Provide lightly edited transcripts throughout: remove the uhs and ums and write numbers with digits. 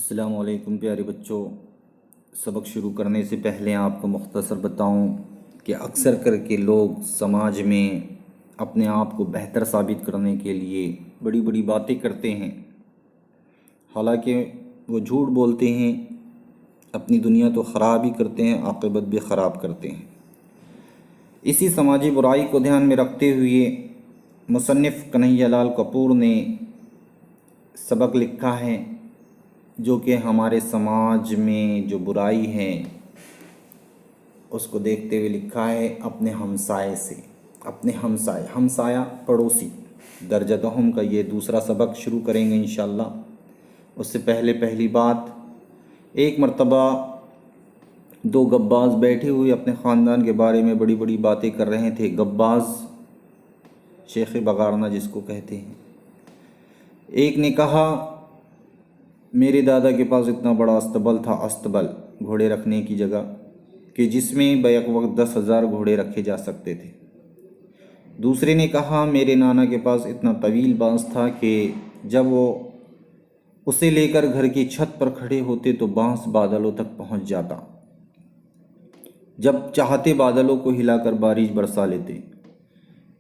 السلام علیکم پیارے بچوں۔ سبق شروع کرنے سے پہلے آپ کو مختصر بتاؤں کہ اکثر کر کے لوگ سماج میں اپنے آپ کو بہتر ثابت کرنے کے لیے بڑی بڑی باتیں کرتے ہیں، حالانکہ وہ جھوٹ بولتے ہیں، اپنی دنیا تو خراب ہی کرتے ہیں، عاقبت بھی خراب کرتے ہیں۔ اسی سماجی برائی کو دھیان میں رکھتے ہوئے مصنف کنہیا لال کپور نے سبق لکھا ہے، جو کہ ہمارے سماج میں جو برائی ہے اس کو دیکھتے ہوئے لکھا ہے اپنے ہمسائے سے۔ اپنے ہمسایہ پڑوسی درجہ دوم کا یہ دوسرا سبق شروع کریں گے انشاءاللہ۔ اس سے پہلی بات، ایک مرتبہ دو گباز بیٹھے ہوئے اپنے خاندان کے بارے میں بڑی بڑی باتیں کر رہے تھے۔ گباز شیخ بغارنہ جس کو کہتے ہیں۔ ایک نے کہا میرے دادا کے پاس اتنا بڑا استبل تھا، استبل گھوڑے رکھنے کی جگہ، کہ جس میں بیک وقت 10,000 گھوڑے رکھے جا سکتے تھے۔ دوسرے نے کہا میرے نانا کے پاس اتنا طویل بانس تھا کہ جب وہ اسے لے کر گھر کی چھت پر کھڑے ہوتے تو بانس بادلوں تک پہنچ جاتا، جب چاہتے بادلوں کو ہلا کر بارش برسا لیتے۔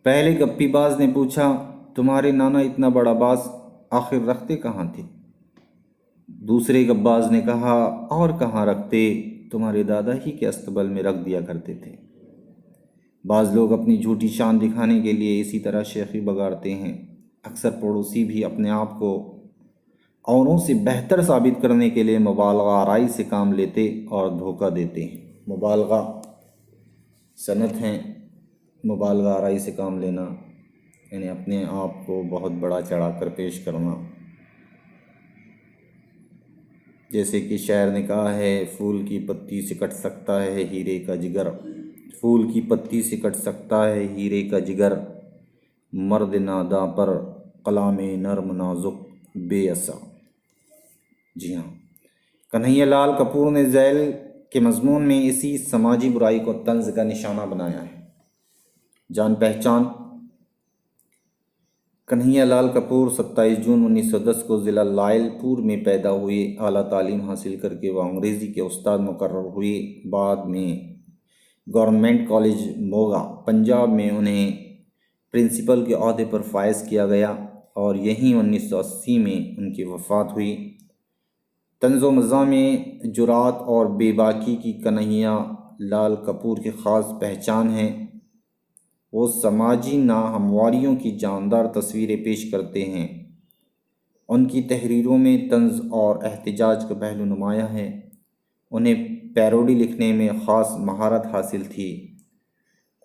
پہلے گپی باز نے پوچھا تمہارے نانا اتنا بڑا بانس آخر رکھتے کہاں تھے؟ دوسرے گباز نے کہا اور کہاں رکھتے، تمہارے دادا ہی کے استبل میں رکھ دیا کرتے تھے۔ بعض لوگ اپنی جھوٹی شان دکھانے کے لیے اسی طرح شیخی بگاڑتے ہیں۔ اکثر پڑوسی بھی اپنے آپ کو اوروں سے بہتر ثابت کرنے کے لیے مبالغہ آرائی سے کام لیتے اور دھوکہ دیتے ہیں۔ مبالغہ صنعت ہے، مبالغہ آرائی سے کام لینا یعنی اپنے آپ کو بہت بڑا چڑھا کر پیش کرنا۔ جیسے کہ شاعر نے کہا ہے پھول کی پتی سے کٹ سکتا ہے ہیرے کا جگر، پھول کی پتی سے کٹ سکتا ہے ہیرے کا جگر، مرد ناداں پر کلام نرم نازک بے اسا۔ جی ہاں، کنہیا لال کپور نے ذیل کے مضمون میں اسی سماجی برائی کو طنز کا نشانہ بنایا ہے۔ جان پہچان، کنہیا لال کپور 27 جون 1910 کو ضلع لائل پور میں پیدا ہوئے۔ اعلیٰ تعلیم حاصل کر کے وہ انگریزی کے استاد مقرر ہوئے۔ بعد میں گورنمنٹ کالج موگا پنجاب میں انہیں پرنسپل کے عہدے پر فائز کیا گیا اور یہیں 1980 میں ان کی وفات ہوئی۔ طنز و مزاح میں جرات اور بے باکی کی کنہیا لال کپور کی خاص پہچان ہے۔ وہ سماجی ناہمواریوں کی جاندار تصویریں پیش کرتے ہیں۔ ان کی تحریروں میں طنز اور احتجاج کا پہلو نمایاں ہے۔ انہیں پیروڈی لکھنے میں خاص مہارت حاصل تھی۔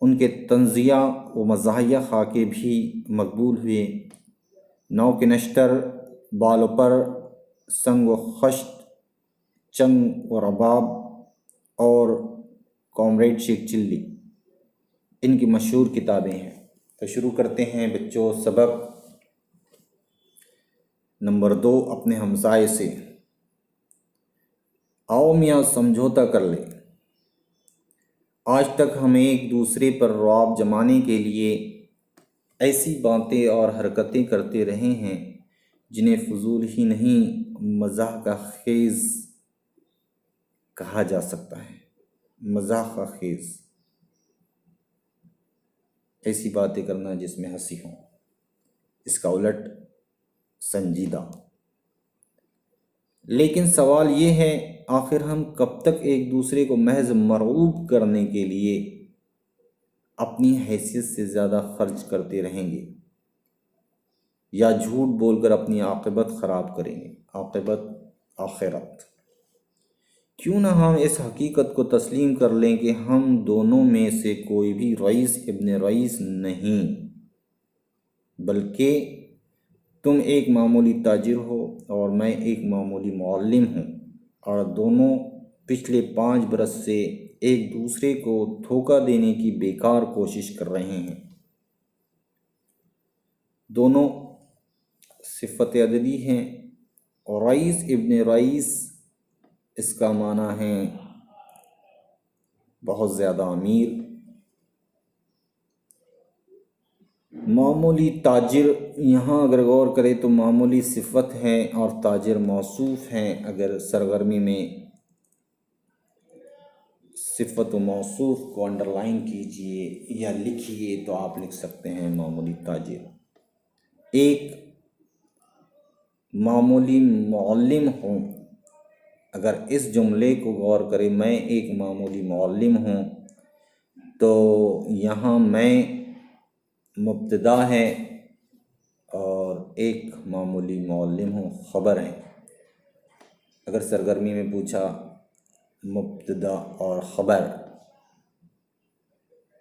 ان کے طنزیہ و مزاحیہ خاکے بھی مقبول ہوئے۔ نو کے نشتر، بال و پر، سنگ و خشت، چنگ و رباب اور کامریڈ شیخ چلی ان کی مشہور کتابیں ہیں۔ تو شروع کرتے ہیں بچوں سبق نمبر 2 اپنے ہمسائے سے۔ آؤ میاں سمجھوتا کر لیں۔ آج تک ہم ایک دوسرے پر رعب جمانے کے لیے ایسی باتیں اور حرکتیں کرتے رہے ہیں جنہیں فضول ہی نہیں مزاح کا خیز کہا جا سکتا ہے۔ مزاح کا خیز، ایسی باتیں کرنا جس میں ہنسی ہو، اس کا الٹ سنجیدہ۔ لیکن سوال یہ ہے آخر ہم کب تک ایک دوسرے کو محض مرعوب کرنے کے لیے اپنی حیثیت سے زیادہ خرچ کرتے رہیں گے یا جھوٹ بول کر اپنی عاقبت خراب کریں گے؟ عاقبت آخرت۔ کیوں نہ ہم اس حقیقت کو تسلیم کر لیں کہ ہم دونوں میں سے کوئی بھی رئیس ابن رئیس نہیں، بلکہ تم ایک معمولی تاجر ہو اور میں ایک معمولی معلم ہوں، اور دونوں پچھلے 5 برس سے ایک دوسرے کو دھوکہ دینے کی بیکار کوشش کر رہے ہیں۔ دونوں صفت عددی ہیں اور رئیس ابن رئیس اس کا معنی ہے بہت زیادہ امیر، معمولی تاجر، یہاں اگر غور کرے تو معمولی صفت ہے اور تاجر موصوف ہیں۔ اگر سرگرمی میں صفت و موصوف کو انڈرلائن کیجئے یا لکھیے تو آپ لکھ سکتے ہیں معمولی تاجر۔ ایک معمولی معلم ہوں، اگر اس جملے کو غور کرے میں ایک معمولی معلم ہوں تو یہاں میں مبتدا ہے اور ایک معمولی معلم ہوں خبر ہے۔ اگر سرگرمی میں پوچھا مبتدا اور خبر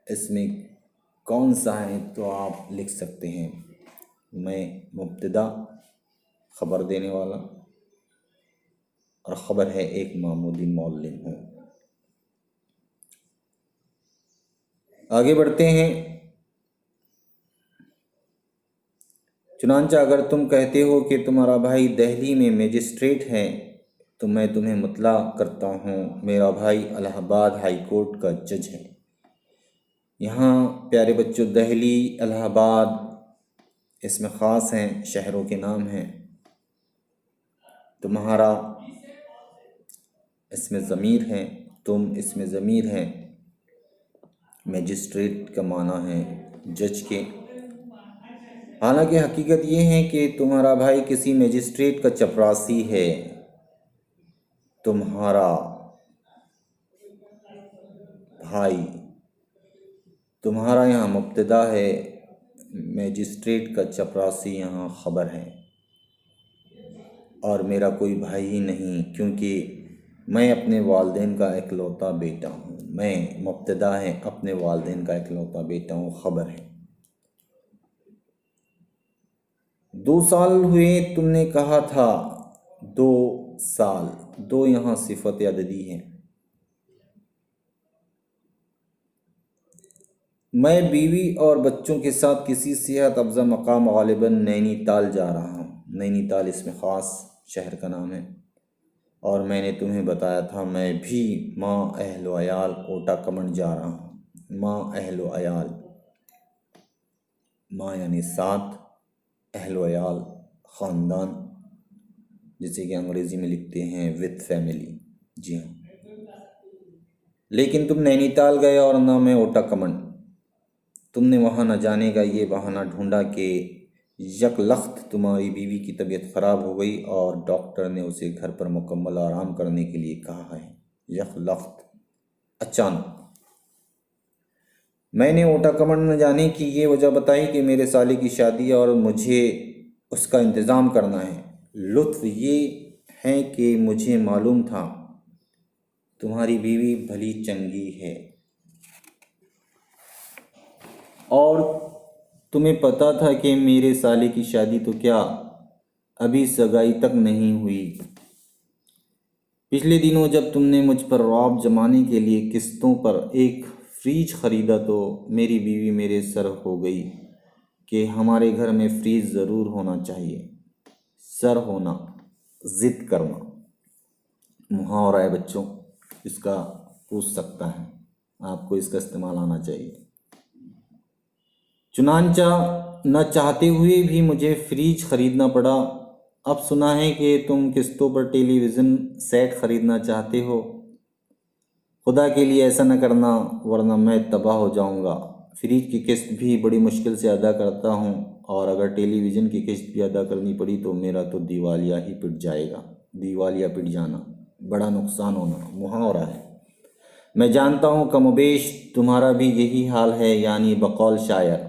اس میں کون سا ہے تو آپ لکھ سکتے ہیں میں مبتدا خبر دینے والا اور خبر ہے ایک معمولی معلم ہوں۔ آگے بڑھتے ہیں۔ چنانچہ اگر تم کہتے ہو کہ تمہارا بھائی دہلی میں مجسٹریٹ ہے تو میں تمہیں مطلع کرتا ہوں میرا بھائی الہ آباد ہائی کورٹ کا جج ہے۔ یہاں پیارے بچوں دہلی، الہ آباد اس میں خاص ہیں، شہروں کے نام ہیں۔ تمہارا اس میں ضمیر ہے، تم اس میں ضمیر ہے، مجسٹریٹ کا معنی ہے جج کے۔ حالانکہ حقیقت یہ ہے کہ تمہارا بھائی کسی مجسٹریٹ کا چپراسی ہے۔ تمہارا بھائی، تمہارا یہاں مبتدا ہے، مجسٹریٹ کا چپراسی یہاں خبر ہے، اور میرا کوئی بھائی ہی نہیں کیونکہ میں اپنے والدین کا اکلوتا بیٹا ہوں۔ میں مبتدا ہے، اپنے والدین کا اکلوتا بیٹا ہوں خبر ہے۔ 2 سال ہوئے تم نے کہا تھا، 2 سال، 2 یہاں صفت عددی ہے۔ میں بیوی اور بچوں کے ساتھ کسی صحت افزا مقام غالباً نینی تال جا رہا ہوں۔ نینی تال اس میں خاص شہر کا نام ہے، اور میں نے تمہیں بتایا تھا میں بھی ماں اہل و عیال اوٹا کمنڈ جا رہا ہوں۔ ماں اہل و عیال، ماں یعنی ساتھ، اہل و عیال خاندان، جسے کہ انگریزی میں لکھتے ہیں وتھ فیملی۔ جی ہاں، لیکن تم نینی تال گئے اور نہ میں اوٹا کمنڈ۔ تم نے وہاں نہ جانے کا یہ بہانہ ڈھونڈا کہ یک لخت تمہاری بیوی کی طبیعت خراب ہو گئی اور ڈاکٹر نے اسے گھر پر مکمل آرام کرنے کے لیے کہا ہے۔ یک لخت، اچانک۔ میں نے اوٹا کمنڈ نہ جانے کی یہ وجہ بتائی کہ میرے سالے کی شادی اور مجھے اس کا انتظام کرنا ہے۔ لطف یہ ہے کہ مجھے معلوم تھا تمہاری بیوی بھلی چنگی ہے اور تمہیں پتہ تھا کہ میرے سالے کی شادی تو کیا ابھی سگائی تک نہیں ہوئی۔ پچھلے دنوں جب تم نے مجھ پر رعب جمانے کے لیے قسطوں پر ایک فریج خریدا تو میری بیوی میرے سر ہو گئی کہ ہمارے گھر میں فریج ضرور ہونا چاہیے۔ سر ہونا، ضد کرنا، محاورہ ہے بچوں، اس کا پوچھ سکتا ہے، آپ کو اس کا استعمال آنا چاہیے۔ چنانچہ نہ چاہتے ہوئے بھی مجھے فریج خریدنا پڑا۔ اب سنا ہے کہ تم قسطوں پر ٹیلی ویژن سیٹ خریدنا چاہتے ہو۔ خدا کے لیے ایسا نہ کرنا ورنہ میں تباہ ہو جاؤں گا۔ فریج کی قسط بھی بڑی مشکل سے ادا کرتا ہوں، اور اگر ٹیلی ویژن کی قسط بھی ادا کرنی پڑی تو میرا تو دیوالیہ ہی پٹ جائے گا۔ دیوالیہ پٹ جانا، بڑا نقصان ہونا، محاورہ ہے۔ میں جانتا ہوں کم و بیش تمہارا بھی یہی حال ہے، یعنی بقول شاعر،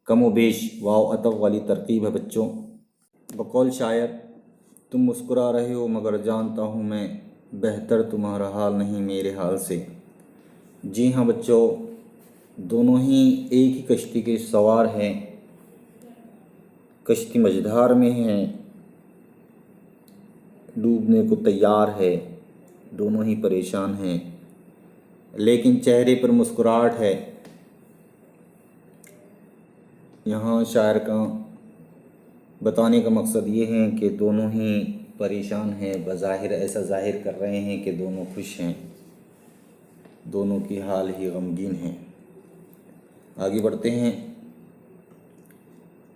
کم و بیش واو عطف والی ترکیب ہے بچوں۔ بقول شاعر، تم مسکرا رہے ہو مگر جانتا ہوں میں بہتر تمہارا حال نہیں میرے حال سے۔ جی ہاں بچوں، دونوں ہی ایک ہی کشتی کے سوار ہیں، کشتی مجدھار میں ہیں، ڈوبنے کو تیار ہے، دونوں ہی پریشان ہیں، لیکن چہرے پر مسکراہٹ ہے۔ یہاں شاعر کا بتانے کا مقصد یہ ہے کہ دونوں ہی پریشان ہیں، بظاہر ایسا ظاہر کر رہے ہیں کہ دونوں خوش ہیں، دونوں کی حال ہی غمگین ہیں۔ آگے بڑھتے ہیں۔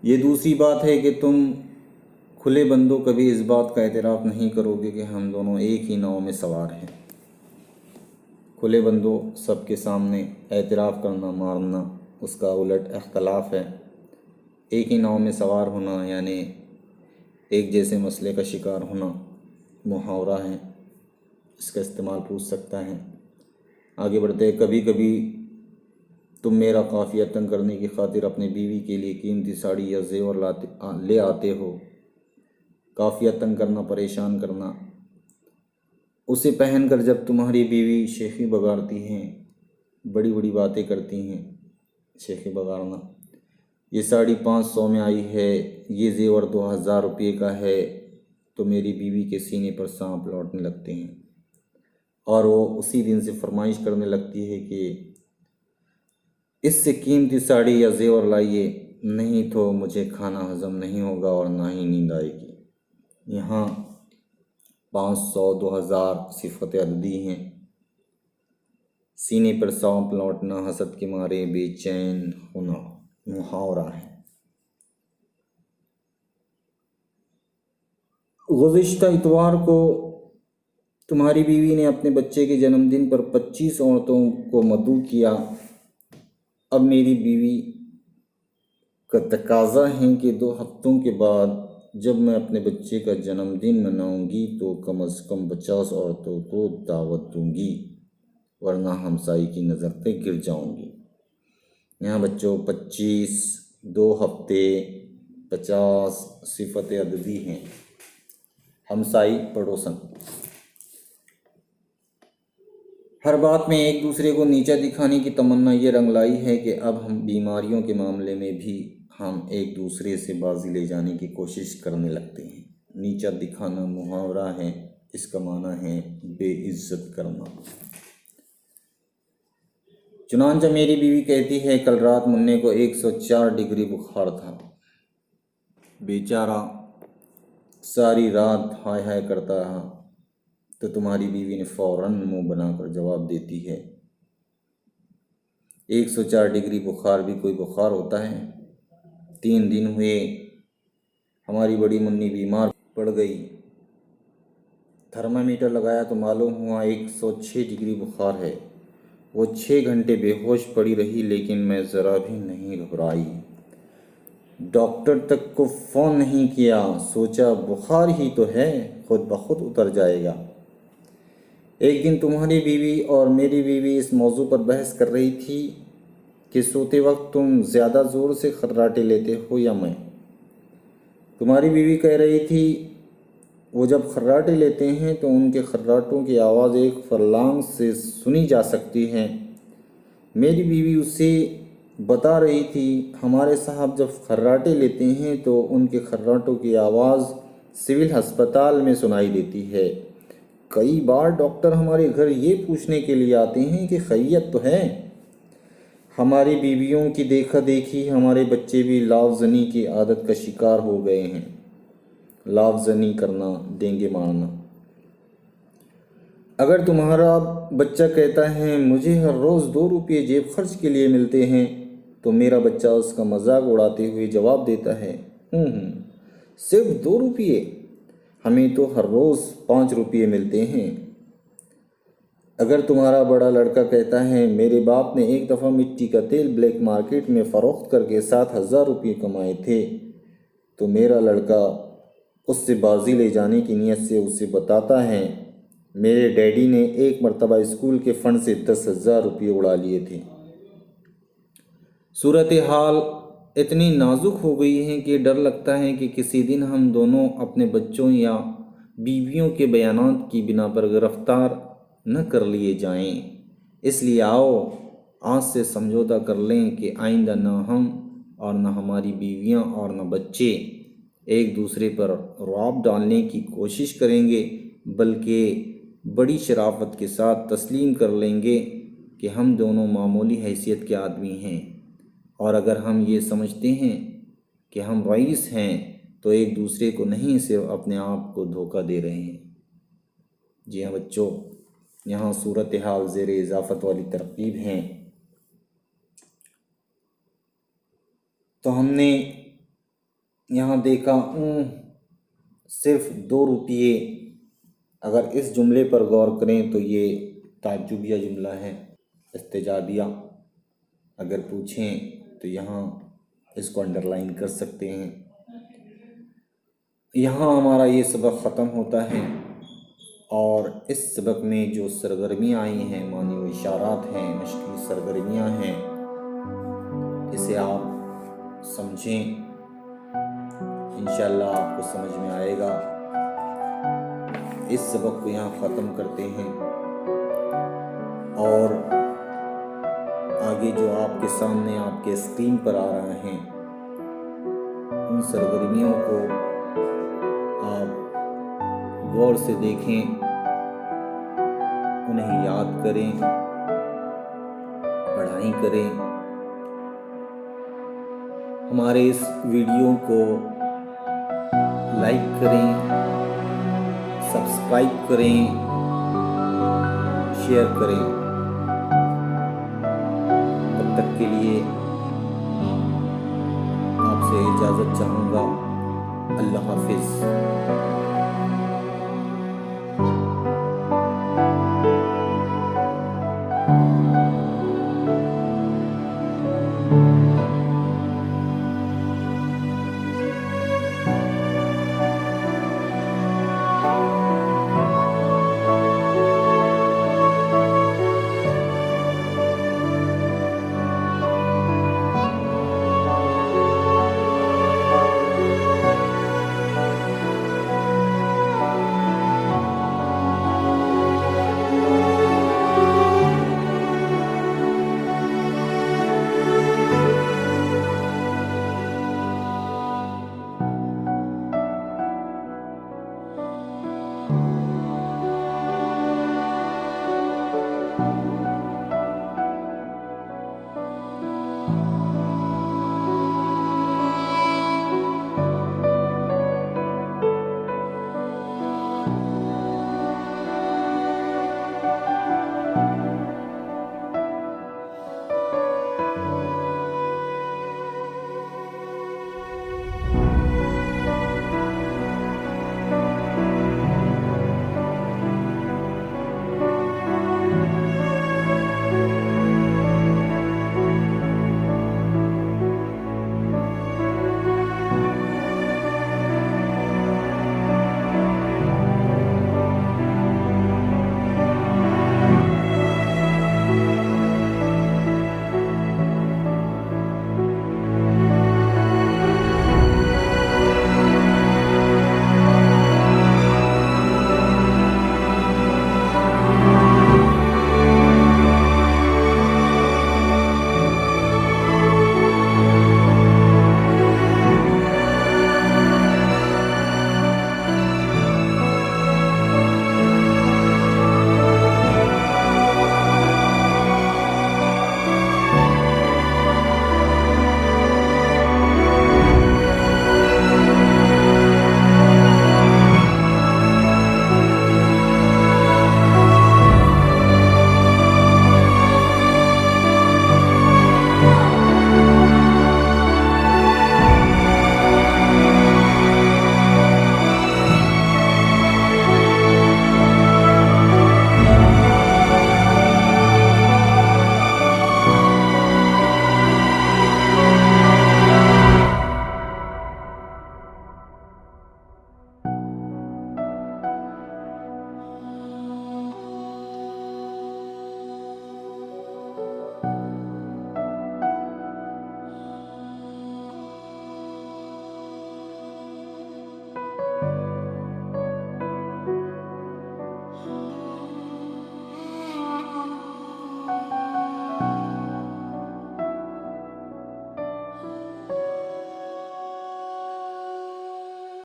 یہ دوسری بات ہے کہ تم کھلے بندوں کبھی اس بات کا اعتراف نہیں کرو گے کہ ہم دونوں ایک ہی ناؤ میں سوار ہیں۔ کھلے بندوں سب کے سامنے اعتراف کرنا ماننا اس کا الٹ اختلاف ہے۔ ایک ہی ناؤ میں سوار ہونا یعنی ایک جیسے مسئلے کا شکار ہونا محاورہ ہے، اس کا استعمال پوچھ سکتا ہے۔ آگے بڑھتے ہیں، کبھی کبھی تم میرا قافیہ تنگ کرنے کی خاطر اپنے بیوی کے لیے قیمتی ساڑی یا زیور لے آتے ہو۔ قافیہ تنگ کرنا، پریشان کرنا، اسے پہن کر جب تمہاری بیوی شیخی بگاڑتی ہیں، بڑی بڑی باتیں کرتی ہیں، شیخی بگاڑنا، یہ ساڑی 500 میں آئی ہے، یہ زیور 2000 روپے کا ہے، تو میری بیوی کے سینے پر سانپ لوٹنے لگتے ہیں اور وہ اسی دن سے فرمائش کرنے لگتی ہے کہ اس سے قیمتی ساڑی یا زیور لائیے، نہیں تو مجھے کھانا ہضم نہیں ہوگا اور نہ ہی نیند آئے گی۔ یہاں 500 2000 صفت عددی ہیں۔ سینے پر سانپ لوٹنا، حسد کے مارے بے چین ہونا محاورہ ہے۔ گزشتہ اتوار کو تمہاری بیوی نے اپنے بچے کے جنم دن پر 25 عورتوں کو مدعو کیا۔ اب میری بیوی کا تقاضا ہے کہ 2 ہفتوں کے بعد جب میں اپنے بچے کا جنم دن مناؤں گی تو کم از کم 50 عورتوں کو دعوت دوں گی، ورنہ ہمسائی کی نظر پہ گر جاؤں گی۔ یہاں بچوں 25، 2 ہفتے، 50 صفت عددی ہیں۔ ہمسائی پڑوسن، ہر بات میں ایک دوسرے کو نیچا دکھانے کی تمنا یہ رنگ لائی ہے کہ اب ہم بیماریوں کے معاملے میں بھی ہم ایک دوسرے سے بازی لے جانے کی کوشش کرنے لگتے ہیں۔ نیچا دکھانا محاورہ ہے، اس کا معنی ہے بے عزت کرنا۔ چنانچہ میری بیوی کہتی ہے کل رات منّے کو 104 ڈگری بخار تھا، بیچارہ ساری رات ہائے ہائے کرتا رہا۔ تو تمہاری بیوی نے فوراً منہ بنا کر جواب دیتی ہے 104 ڈگری بخار بھی کوئی بخار ہوتا ہے؟ 3 دن ہوئے ہماری بڑی منی بیمار پڑ گئی، تھرمامیٹر لگایا تو معلوم ہوا 106 ڈگری بخار ہے۔ وہ 6 گھنٹے بے ہوش پڑی رہی لیکن میں ذرا بھی نہیں گھبرائی۔ ڈاکٹر تک کو فون نہیں کیا، سوچا بخار ہی تو ہے، خود بخود اتر جائے گا۔ ایک دن تمہاری بیوی اور میری بیوی اس موضوع پر بحث کر رہی تھی کہ سوتے وقت تم زیادہ زور سے خراٹے لیتے ہو یا میں۔ تمہاری بیوی کہہ رہی تھی وہ جب خراٹے لیتے ہیں تو ان کے خراٹوں کی آواز 1 فرلانگ سے سنی جا سکتی ہے۔ میری بیوی اسے بتا رہی تھی ہمارے صاحب جب خراٹے لیتے ہیں تو ان کے خراٹوں کی آواز سول ہسپتال میں سنائی دیتی ہے۔ کئی بار ڈاکٹر ہمارے گھر یہ پوچھنے کے لیے آتے ہیں کہ خیریت تو ہے۔ ہماری بیویوں کی دیکھا دیکھی ہمارے بچے بھی لاؤ-زنی کی عادت کا شکار ہو گئے ہیں۔ لاؤ-زنی کرنا، ڈینگے مارنا۔ اگر تمہارا بچہ کہتا ہے مجھے ہر روز 2 روپے جیب خرچ کے لیے ملتے ہیں تو میرا بچہ اس کا مذاق اڑاتے ہوئے جواب دیتا ہے صرف 2 روپے؟ ہمیں تو ہر روز 5 روپے ملتے ہیں۔ اگر تمہارا بڑا لڑکا کہتا ہے میرے باپ نے ایک دفعہ مٹی کا تیل بلیک مارکیٹ میں فروخت کر کے 7000 روپے کمائے تھے تو میرا لڑکا اس سے بازی لے جانے کی نیت سے اسے بتاتا ہے میرے ڈیڈی نے ایک مرتبہ اسکول کے فنڈ سے 10,000 روپے اڑا لیے تھے۔ صورتحال اتنی نازک ہو گئی ہے کہ ڈر لگتا ہے کہ کسی دن ہم دونوں اپنے بچوں یا بیویوں کے بیانات کی بنا پر گرفتار نہ کر لیے جائیں۔ اس لیے آؤ آج سے سمجھوتا کر لیں کہ آئندہ نہ ہم اور نہ ہماری بیویاں اور نہ بچے ایک دوسرے پر رعب ڈالنے کی کوشش کریں گے، بلکہ بڑی شرافت کے ساتھ تسلیم کر لیں گے کہ ہم دونوں معمولی حیثیت کے آدمی ہیں، اور اگر ہم یہ سمجھتے ہیں کہ ہم رئیس ہیں تو ایک دوسرے کو نہیں صرف اپنے آپ کو دھوکہ دے رہے ہیں۔ جی ہاں بچوں، یہاں صورتحال زیر اضافت والی ترکیب ہیں۔ تو ہم نے یہاں دیکھا صرف 2 روپیے۔ اگر اس جملے پر غور کریں تو یہ تعجبیہ جملہ ہے، استجابیہ۔ اگر پوچھیں تو یہاں اس کو انڈر لائن کر سکتے ہیں۔ یہاں ہمارا یہ سبق ختم ہوتا ہے، اور اس سبق میں جو سرگرمیاں آئی ہیں، معنی و اشارات ہیں، مشقی سرگرمیاں ہیں، اسے آپ سمجھیں، انشاءاللہ آپ کو سمجھ میں آئے گا۔ اس سبق کو یہاں ختم کرتے ہیں، اور آگے جو آپ کے سامنے آپ کے اسکرین پر آ رہے ہیں، ان سرگرمیوں کو آپ غور سے دیکھیں، انہیں یاد کریں، پڑھائی کریں۔ ہمارے اس ویڈیو کو لائک کریں، سبسکرائب کریں، شیئر کریں۔ تب تک کے لیے آپ سے اجازت چاہوں گا۔ اللہ حافظ۔